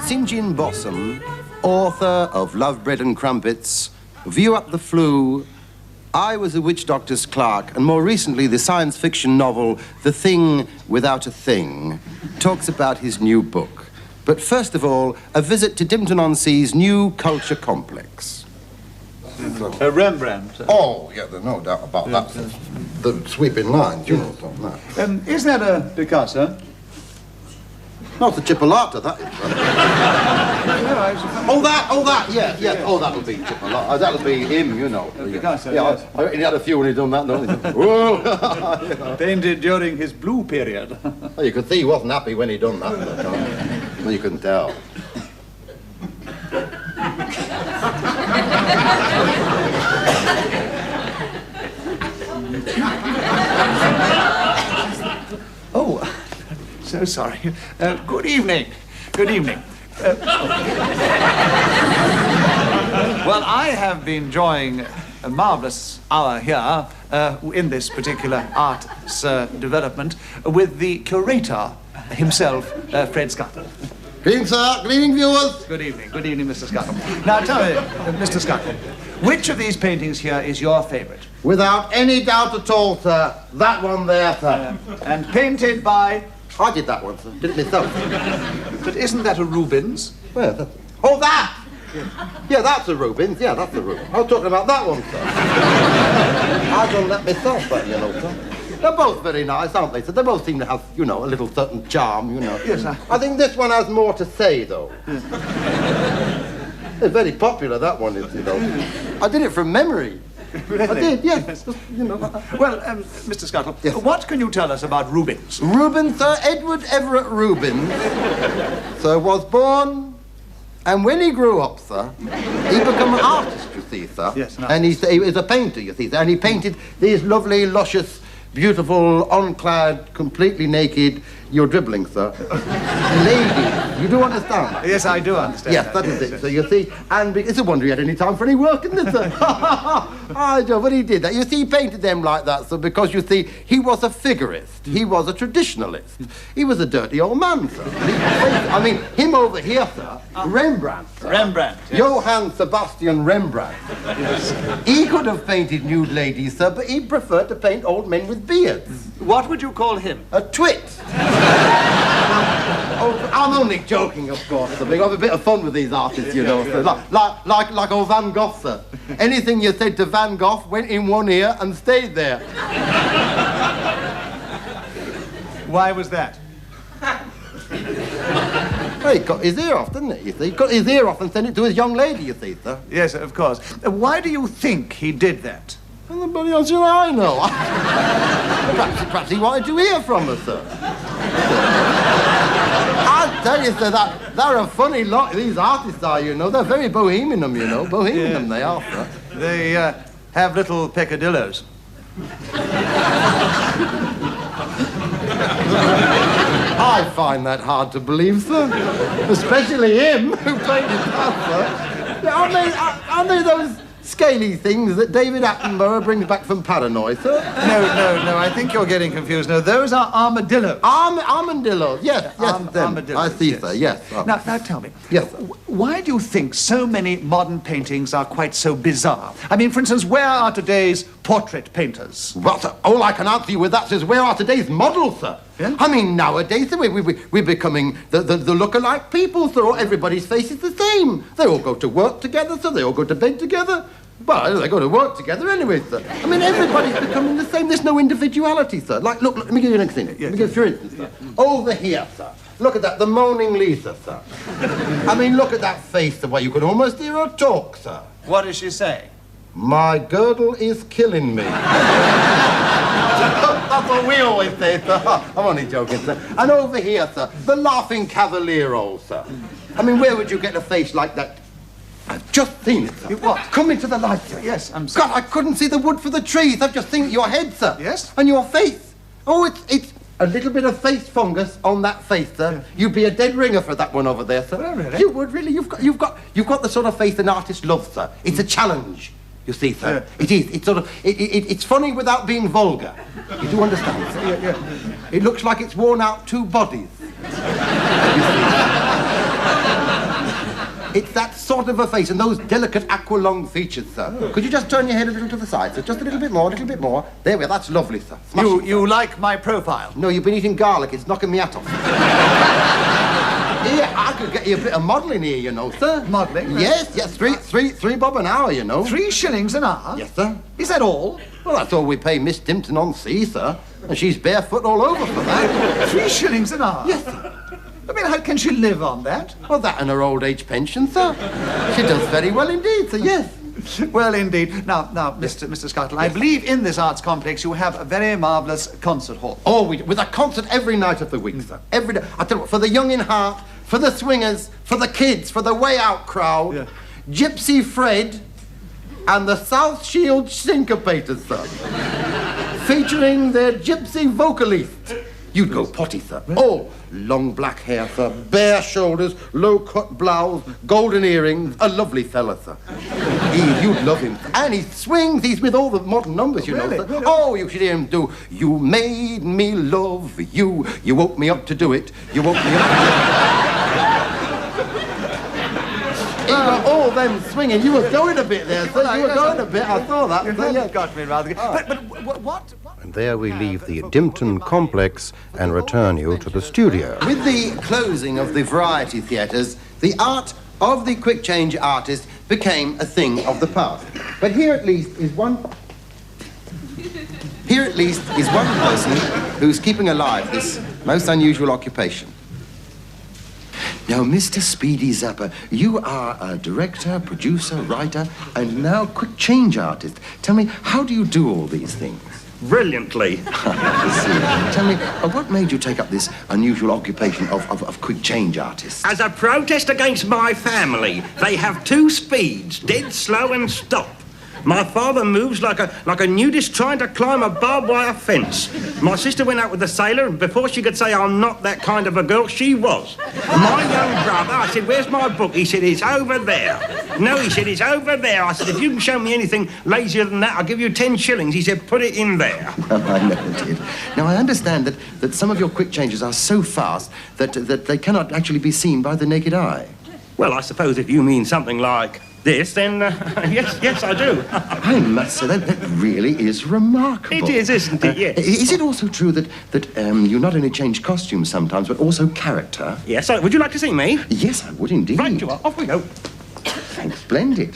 St. John Bossum, author of Love, Bread and Crumpets, View Up the Flue, I Was a Witch Doctor's Clerk, and more recently the science fiction novel The Thing Without a Thing, talks about his new book. But first of all, a visit to Dimpton-on-Sea's new culture complex. Rembrandt. Oh, yeah, there's no doubt about that. The sweeping lines, you know, on that. Is that a Picasso? No, it's a Chipolata, that is. Oh, that, yeah. Oh, that'll be Chipolata. That'll be him, you know. Picasso, yeah, yes. I reckon he had a few when he done that, no? Whoa! You know. Painted during his blue period. Well, you could see he wasn't happy when he done that. Well, you couldn't tell. Oh, so sorry. Good evening. Good evening. Well, I have been enjoying a marvellous hour here in this particular arts development with the curator himself, Fred Scuttle. Good evening, sir. Good evening, viewers. Good evening, Mr. Scuttle. Now, tell me, Mr. Scuttle, which of these paintings here is your favourite? Without any doubt at all, sir, that one there, sir. And painted by... I did that one, sir. Did it myself. But isn't that a Rubens? Where? Oh, that! Yeah, that's a Rubens. Yeah, that's a Rubens. I was talking about that one, sir. I done that myself, but, you know, sir. They're both very nice, aren't they? So they both seem to have, you know, a little certain charm, you know. Yes, sir. I think this one has more to say, though. Yes. It's very popular, that one is, you know. I did it from memory. Really? I did, yes. You know. Well, Mr. Scuttle, yes. What can you tell us about Rubens? Rubens, Sir Edward Everett Rubens, sir, was born, and when he grew up, sir, he became an artist, you see, sir. Yes, an and he was a painter, you see, sir, and he painted these lovely, luscious, beautiful, unclad, completely naked, you're dribbling, sir, ladies. You do understand? Yes, I do understand. Yes, that is it. So you see, and it's a wonder he had any time for any work, isn't it, sir? I know, but he did that. You see, he painted them like that, sir, because, you see, he was a figurist. He was a traditionalist. He was a dirty old man, sir. I mean, him over here, sir, Rembrandt. Sir. Rembrandt, yes. Johann Sebastian Rembrandt. Yes. He could have painted nude ladies, sir, but he preferred to paint old men with beards. What would you call him? A twit. Oh, I'm only joking, of course, sir. We have a bit of fun with these artists, you know, sir. Like old Van Gogh, sir. Anything you said to Van Gogh went in one ear and stayed there. Why was that? Well, he cut his ear off, didn't he, you see? He cut his ear off and sent it to his young lady, you see, sir. Yes, of course. Why do you think he did that? Anybody else should I know? Perhaps he wanted to hear from us, sir. I tell you, sir, they're a funny lot, these artists are, you know. They're very bohemian, you know. Bohemian, they are, sir. They have little peccadillos. I find that hard to believe, sir. Especially him, who painted that, sir. Aren't they those scaly things that David Attenborough brings back from Paranoia, sir? No, I think you're getting confused. No, those are armadillos. Armadillos, yes, armadillos. I see, yes. sir, yes. Now tell me. Yes, sir. Why do you think so many modern paintings are quite so bizarre? I mean, for instance, where are today's portrait painters? Well, sir, all I can answer you with that is where are today's models, sir? Yeah? I mean, nowadays, we're becoming the look-alike people, sir. Everybody's face is the same. They all go to work together, sir. They all go to bed together. Well, they go to work together anyway, sir. I mean, everybody's becoming the same. There's no individuality, sir. Like, look, let me give you an example. Let me give you, for instance, sir. Over here, sir. Look at that, the moaning Lisa, sir. I mean, look at that face, the way you can almost hear her talk, sir. What does she say? My girdle is killing me. That's what we always say, sir. I'm only joking, sir. And over here, sir, the laughing cavaliero, sir. I mean, where would you get a face like that? I've just seen it, sir. What? Come into the light, sir. Yes, I'm sorry. God, I couldn't see the wood for the trees. I've just seen your head, sir. Yes? And your face. Oh, it's a little bit of face fungus on that face, sir. Yeah. You'd be a dead ringer for that one over there, sir. Well, really? You would, really. You've got the sort of face an artist loves, sir. It's a challenge. You see, sir, it is. It's sort of. It's funny without being vulgar. You do understand, sir? Yeah. It looks like it's worn out two bodies. You see. It's that sort of a face and those delicate aqua-long features, sir. Oh. Could you just turn your head a little to the side, sir? Just a little bit more, a little bit more. There we are, that's lovely, sir. You like my profile? No, you've been eating garlic. It's knocking me out off. Here, I could get you a bit of modelling here, you know, sir. Modelling? Yes, three bob an hour, you know. 3 shillings an hour? Yes, sir. Is that all? Well, that's all we pay Miss Dimpton on sea, sir. And she's barefoot all over for that. 3 shillings an hour? Yes, sir. I mean, how can she live on that? Well, that and her old age pension, sir. She does very well indeed, sir, yes. Well, indeed. Now, Mr. Scuttle, I believe in this arts complex you have a very marvellous concert hall. Oh, with a concert every night of the week, sir. Every day. I tell you what, for the young in heart, for the swingers, for the kids, for the way out crowd, yeah. Gypsy Fred and the South Shield Syncopators, sir. Featuring their gypsy vocalist. You'd go potty, sir. Oh, long black hair, sir, bare shoulders, low-cut blouse, golden earrings, a lovely fella, sir. You'd love him. And he swings, he's with all the modern numbers, you know, sir. Really? Oh, you should hear him do, you made me love you, you woke me up to do it, you woke me up to do it. All them swinging, you were going a bit there, sir, you were going a bit, I saw that. You got me rather good. But what? And there we leave the Dimpton complex and return you to the studio. With the closing of the variety theatres, the art of the quick change artist became a thing of the past. But here at least is one person who's keeping alive this most unusual occupation. Now, Mr. Speedy Zappa, you are a director, producer, writer, and now quick change artist. Tell me, how do you do all these things? Brilliantly. Tell me, what made you take up this unusual occupation of quick change artist? As a protest against my family, they have 2 speeds, dead slow and stop. My father moves like a nudist trying to climb a barbed wire fence. My sister went out with a sailor, and before she could say I'm not that kind of a girl, she was. My young brother, I said, where's my book? He said, it's over there. No, he said, it's over there. I said, if you can show me anything lazier than that, I'll give you 10 shillings. He said, put it in there. Well, I never did. Now, I understand that some of your quick changes are so fast that they cannot actually be seen by the naked eye. Well, I suppose if you mean something like this, then yes, I do. I must say that really is remarkable. It is, isn't it? Yes. Is it also true that you not only change costumes sometimes, but also character? Yes. Would you like to see me? Yes, I would indeed. Right, you are. Off we go. Thanks, splendid.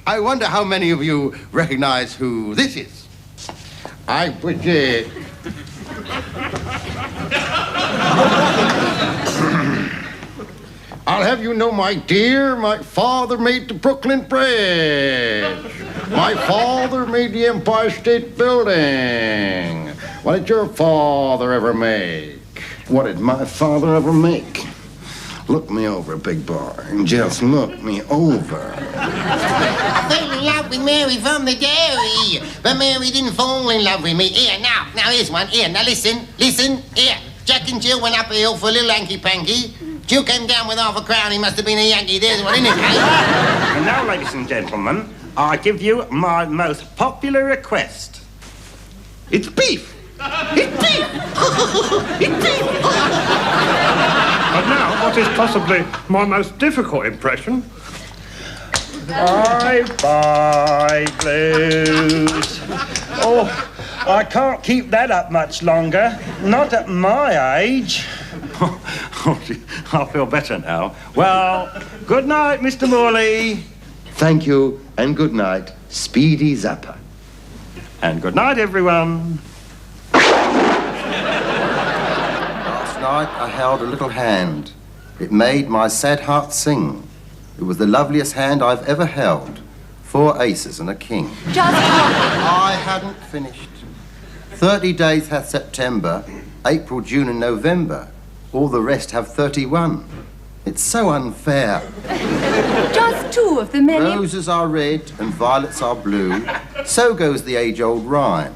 I wonder how many of you recognise who this is. I would. I'll have you know, my dear, my father made the Brooklyn Bridge. My father made the Empire State Building. What did your father ever make? What did my father ever make? Look me over, big boy, and just look me over. I fell in love with Mary from the dairy, but Mary didn't fall in love with me. Here, now here's one. Here, now listen. Here, Jack and Jill went up a hill for a little hanky-panky. Jill came down with half a crown, he must have been a Yankee. There's one, isn't it, mate? And now, ladies and gentlemen, I give you my most popular request. It's beef! It's beef! It's beef! And now, what is possibly my most difficult impression? Bye-bye, blues. Oh, I can't keep that up much longer. Not at my age. I feel better now. Well, good night, Mr. Morley. Thank you, and good night, Speedy Zappa. And good night, everyone. Last night I held a little hand. It made my sad heart sing. It was the loveliest hand I've ever held. 4 aces and a king. I hadn't finished. 30 days hath September, April, June and November. All the rest have 31. It's so unfair. Just 2 of the many... Roses are red and violets are blue. So goes the age-old rhyme.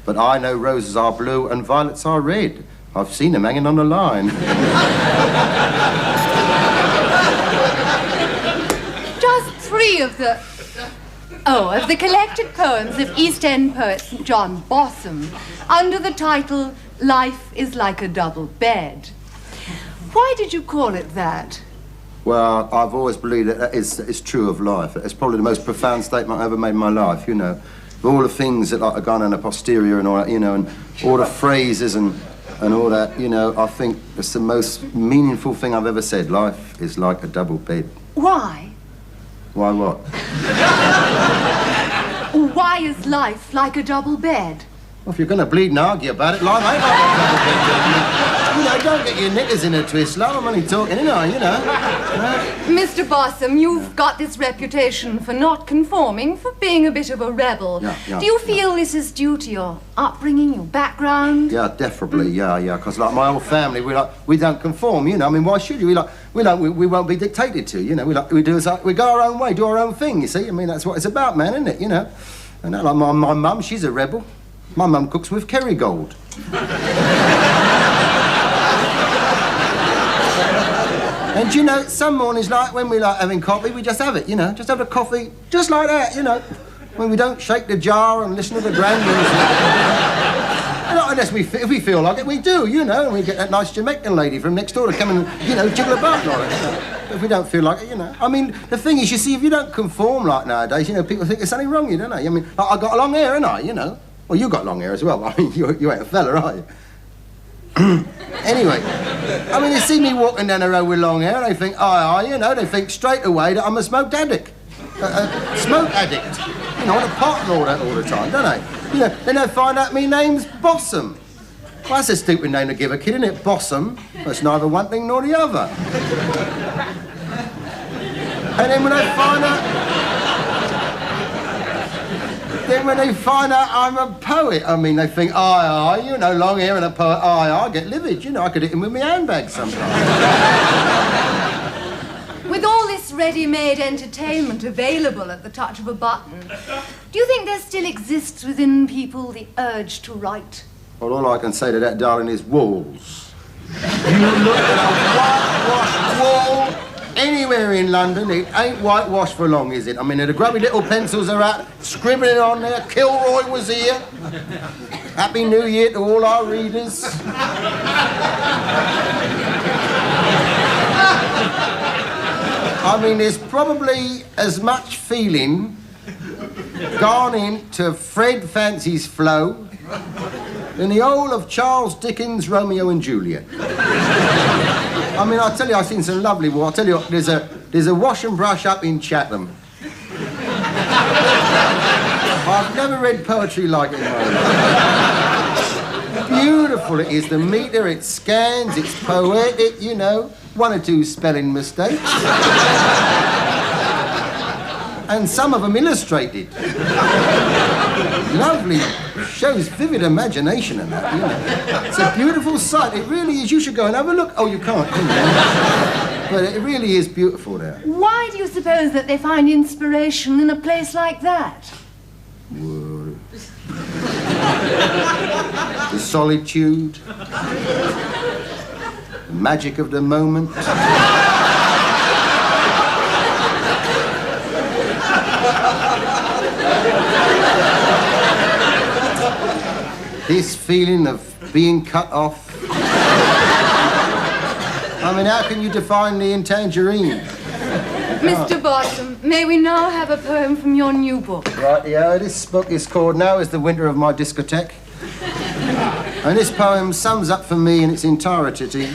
But I know roses are blue and violets are red. I've seen them hanging on the line. Just 3 of the... of the collected poems of East End poet St. John Bossum, under the title, Life is Like a Double Bed. Why did you call it that? Well, I've always believed that it's true of life. It's probably the most profound statement I ever made in my life, you know. Of all the things that like, are gone in the posterior and all that, you know, and all the phrases and all that, you know, I think it's the most meaningful thing I've ever said. Life is like a double bed. Why? Why what? Why is life like a double bed? Well, if you're going to bleed and argue about it, life ain't like a double bed. You know, don't get your knickers in a twist, love. I'm only talking, you know. Mr. Bossum, you've got this reputation for not conforming, for being a bit of a rebel. Yeah. Do you feel this is due to your upbringing, your background? Yeah, definitely, yeah. Because, like, my whole family, we don't conform, you know. I mean, why should you? We won't be dictated to, you know. We go our own way, do our own thing, you see. I mean, that's what it's about, man, isn't it, you know? And like my mum, she's a rebel. My mum cooks with Kerrygold. And, you know, some mornings, like, when we like having coffee, we just have it, you know. Just have a coffee, just like that, you know. When we don't shake the jar and listen to the grand music. Not unless if we feel like it, we do, you know. And we get that nice Jamaican lady from next door to come and, you know, jiggle about like it, you know. But if we don't feel like it, you know. I mean, the thing is, you see, if you don't conform like nowadays, you know, people think there's something wrong with you, don't they? I mean, like, I got long hair, ain't I, you know. Well, you got long hair as well. I mean, you ain't a fella, are you? Anyway, I mean, they see me walking down the road with long hair, and they think, you know, they think straight away that I'm a smoke addict. Smoke addict. You know, on a pot and all that all the time, don't they? You know, then they find out me name's Bossum. Well, that's a stupid name to give a kid, isn't it? Bossum. That's neither one thing nor the other. And then when they find out I'm a poet, I mean, they think, you know, long hair and a poet, I get livid, you know, I could hit him with my handbag sometimes. With all this ready-made entertainment available at the touch of a button, do you think there still exists within people the urge to write? Well, all I can say to that, darling, is walls. You look at a whitewashed wall anywhere in London, it ain't whitewashed for long, is it? I mean, the grubby little pencils are out, scribbling on there. Kilroy was here. Happy New Year to all our readers. I mean, there's probably as much feeling gone into Fred Fancy's flow than the whole of Charles Dickens' Romeo and Juliet. I mean, I tell you, I've seen some lovely work. I tell you, there's a wash and brush up in Chatham. I've never read poetry like it in my life. Beautiful it is, the metre, it scans, it's poetic, you know. 1 or 2 spelling mistakes. And some of them illustrated. Lovely, shows vivid imagination and that, you know. It's a beautiful sight, it really is. You should go and have a look. Oh, you can't, can you? But it really is beautiful there. Why do you suppose that they find inspiration in a place like that? Whoa. The solitude, the magic of the moment. This feeling of being cut off. I mean, how can you define me in Tangerine? Mr. Bossum, may we now have a poem from your new book? Right, yeah, this book is called Now is the Winter of My Discotheque. And this poem sums up for me in its entirety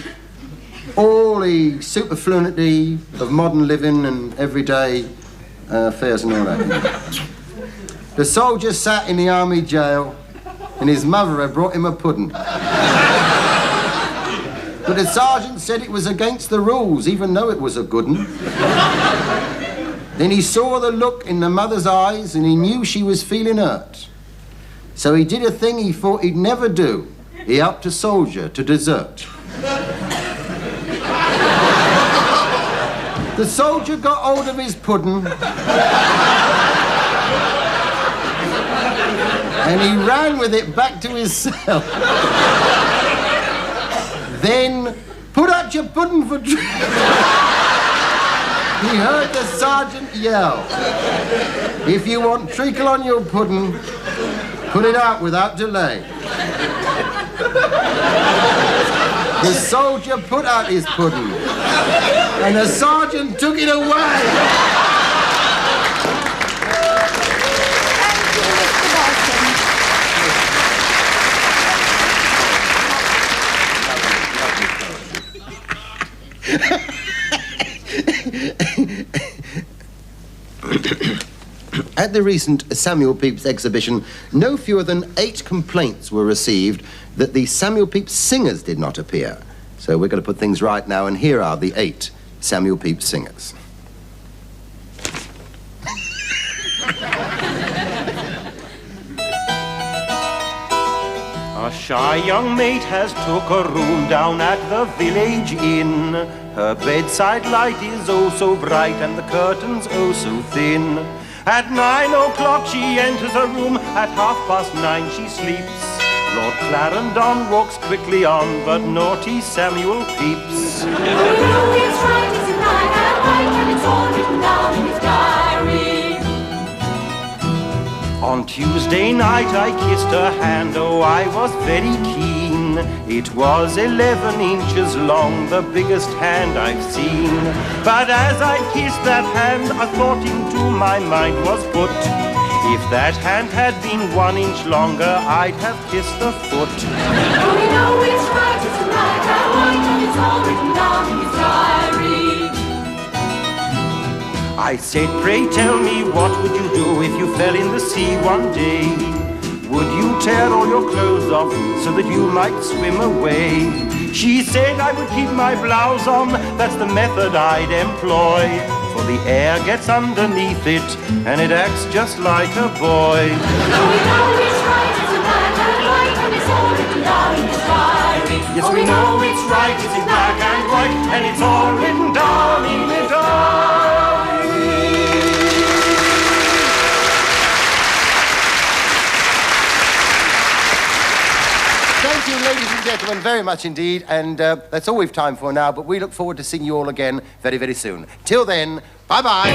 all the superfluity of modern living and everyday affairs and all that. The soldier sat in the army jail and his mother had brought him a pudding. But the sergeant said it was against the rules, even though it was a good one. Then he saw the look in the mother's eyes and he knew she was feeling hurt. So he did a thing he thought he'd never do. He helped a soldier to desert. The soldier got hold of his pudding and he ran with it back to his cell. Then, put out your pudding for drink. He heard the sergeant yell, if you want treacle on your pudding, put it out without delay. The soldier put out his pudding. And the sergeant took it away. Thank you, Mr. Boston. At the recent Samuel Pepys exhibition, no fewer than 8 complaints were received that the Samuel Pepys singers did not appear. So we're going to put things right now, and here are the 8 Samuel Pepys singers. A shy young maid has took a room down at the village inn. Her bedside light is oh so bright and the curtains oh so thin. At 9 o'clock she enters her room, at 9:30 she sleeps. Lord Clarendon walks quickly on, but naughty Samuel Pepys. Oh, you know it's right, it's in black and white, and it's all written down in his diary. On Tuesday night I kissed her hand, oh I was very keen. It was 11 inches long, the biggest hand I've seen. But as I kissed that hand, a thought into my mind was put. If that hand had been 1 inch longer, I'd have kissed the foot. Oh, you know it's right, it's in black and white, and it's all written down in his diary. I said, pray tell me, what would you do if you fell in the sea one day? Would you tear all your clothes off so that you might swim away? She said I would keep my blouse on, that's the method I'd employ. For the air gets underneath it, and it acts just like a boy. Oh, you know it's right, it's in black and white, and it's all written down in his diary. Yes, we know it's right, it's in black and white, and it's all written down in the diary. Thank you, ladies and gentlemen, very much indeed. And that's all we've time for now, but we look forward to seeing you all again very, very soon. Till then, bye-bye.